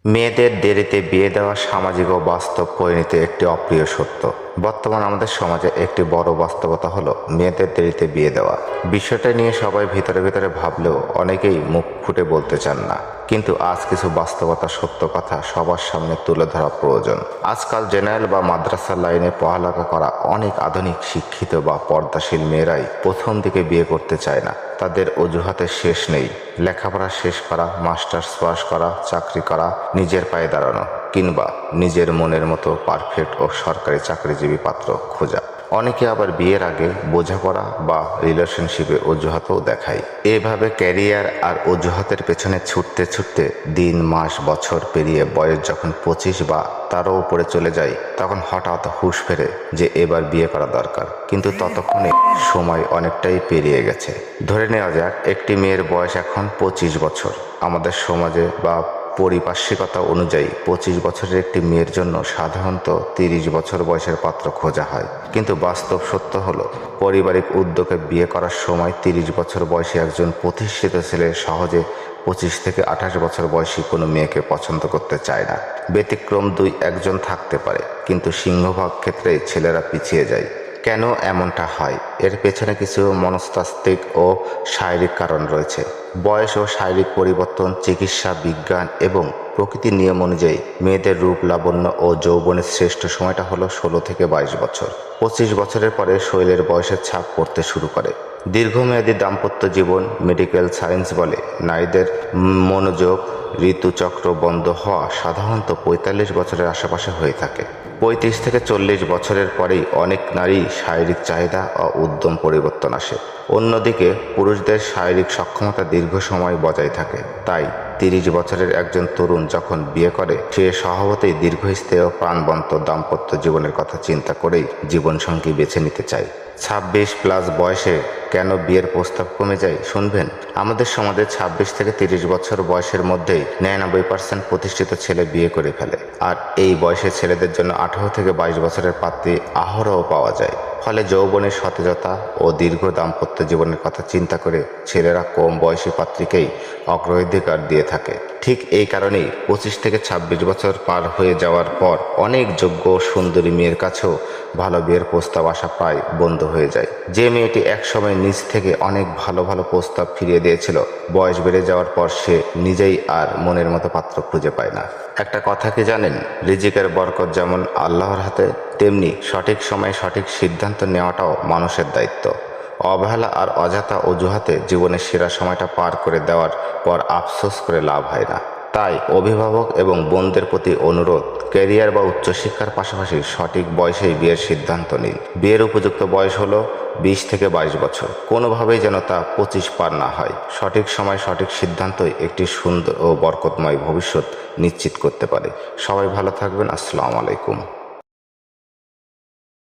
মেয়েদের দেরিতে বিয়ে দেওয়া সামাজিক ও বাস্তব পরিণতি একটি অপ্রিয় সত্য। বর্তমান আমাদের সমাজে একটি বড় বাস্তবতা হলো মেয়েদের দেরিতে বিয়ে দেওয়া। বিষয়টা নিয়ে সবাই ভিতরে ভিতরে ভাবলেও অনেকেই মুখ ফুটে বলতে চান না। কিন্তু আজ কিছু বাস্তবতা সত্য কথা সবার সামনে তুলে ধরা প্রয়োজন। আজকাল জেনারেল বা মাদ্রাসার লাইনে পড়ালেখা করা অনেক আধুনিক শিক্ষিত বা পর্দাশীল মেয়েরাই প্রথম দিকে বিয়ে করতে চায় না। তাদের অজুহাতের শেষ নেই। লেখাপড়া শেষ করা, মাস্টার্স পাস করা, চাকরি করা, নিজের পায়ে দাঁড়ানো, কিংবা নিজের মনের মতো পারফেক্ট ও সরকারি চাকরিজীবী পাত্র খোঁজা। অনেকে আবার বিয়ের আগে বোঝাপড়া বা রিলেশনশিপে অজুহাতও দেখায়। এভাবে ক্যারিয়ার আর অজুহাতের পেছনে ছুটতে ছুটতে দিন, মাস, বছর পেরিয়ে বয়স যখন 25 বা তারও উপরে চলে যায়, তখন হঠাৎ হুঁশ ফেরে যে এবার বিয়ে করা দরকার। কিন্তু ততক্ষণে সময় অনেকটাই পেরিয়ে গেছে। ধরে নেওয়া যাক একটি মেয়ের বয়স এখন 25 বছর। আমাদের সমাজে বা পারিপার্শ্বিকতা অনুযায়ী 25 বছরের একটি মেয়ের জন্য সাধারণত 30 বছর বয়সের পাত্র খোঁজা হয়। কিন্তু বাস্তব সত্য হলো, পারিবারিক উদ্যোগে বিয়ে করার সময় 30 বছর বয়সী একজন প্রতিষ্ঠিত ছেলে সহজে 25 থেকে 28 বছর বয়সী কোনো মেয়েকে পছন্দ করতে চায় না। ব্যতিক্রম 2-1 থাকতে পারে, কিন্তু সিংহভাগ ক্ষেত্রেই ছেলেরা পিছিয়ে যায়। কেন এমনটা হয়? এর পেছনে কিছু মনস্তাত্ত্বিক ও শারীরিক কারণ রয়েছে। বয়স ও শারীরিক পরিবর্তন, চিকিৎসা, বিজ্ঞান এবং প্রকৃতির নিয়ম অনুযায়ী মেয়েদের রূপ, লাবণ্য ও যৌবনের শ্রেষ্ঠ সময়টা হলো 16 থেকে 22 বছর। 25 বছরের পরে শরীরের বয়সের ছাপ পড়তে শুরু করে। দীর্ঘমেয়াদী দাম্পত্য জীবন, মেডিকেল সায়েন্স বলে নারীদের মনোযোগ ঋতুচক্র বন্ধ হওয়া সাধারণত 45 বছরের আশেপাশে হয়ে থাকে। 35 থেকে 40 বছরের পরেই অনেক নারী শারীরিক চাহিদা ও উদ্যম পরিবর্তন আসে। অন্যদিকে পুরুষদের শারীরিক সক্ষমতা দীর্ঘ সময় বজায় থাকে। তাই 30 বছরের একজন তরুণ যখন বিয়ে করে, সে স্বভাবতই দীর্ঘস্থায়ী ও প্রাণবন্ত দাম্পত্য জীবনের কথা চিন্তা করেই জীবনসঙ্গী বেছে নিতে চায়। 26+ বয়সে কেন বিয়ের প্রস্তাব কমে যায় শুনবেন? আমাদের সমাজে 26 থেকে 30 বছর বয়সের মধ্যেই 99% প্রতিষ্ঠিত ছেলে বিয়ে করে ফেলে। আর এই বয়সের ছেলেদের জন্য 18 থেকে 22 বছরের পাত্রী আহরহ পাওয়া যায়। ফলে যৌবনের সতেজতা ও দীর্ঘ দাম্পত্য জীবনের কথা চিন্তা করে ছেলেরা কম বয়সী পাত্রীকেই অগ্রাধিকার দিয়ে থাকে। ঠিক এই কারণেই 25 থেকে 26 বছর পার হয়ে যাওয়ার পর অনেক যোগ্য সুন্দরী মেয়ের কাছেও ভালো বিয়ের প্রস্তাব আসা প্রায় বন্ধ হয়ে যায়। যে মেয়েটি একসময় নিজ থেকে অনেক ভালো ভালো প্রস্তাব ফিরিয়ে দিয়েছিল, বয়স বেড়ে যাওয়ার পর সে নিজেই আর মনের মতো পাত্র খুঁজে পায় না। একটা কথা কি জানেন? রিজিকের বরকত যেমন আল্লাহর হাতে, তেমনি সঠিক সময়ে সঠিক সিদ্ধান্ত নেওয়াটাও মানুষের দায়িত্ব। অবহেলা আর অযথা অজুহাতে জীবনের সেরা সময়টা পার করে দেওয়ার পর আফসোস করে লাভ হয় না। তাই অভিভাবক এবং বোনদের প্রতি অনুরোধ, ক্যারিয়ার বা উচ্চশিক্ষার পাশাপাশি সঠিক বয়সেই বিয়ের সিদ্ধান্ত নিন। বিয়ের উপযুক্ত বয়স হলো 20 থেকে 22 বছর। কোনোভাবেই যেন তা 25 পার না হয়। সঠিক সময় সঠিক সিদ্ধান্তই একটি সুন্দর ও বরকতময় ভবিষ্যৎ নিশ্চিত করতে পারে। সবাই ভালো থাকবেন। আসসালামু আলাইকুম।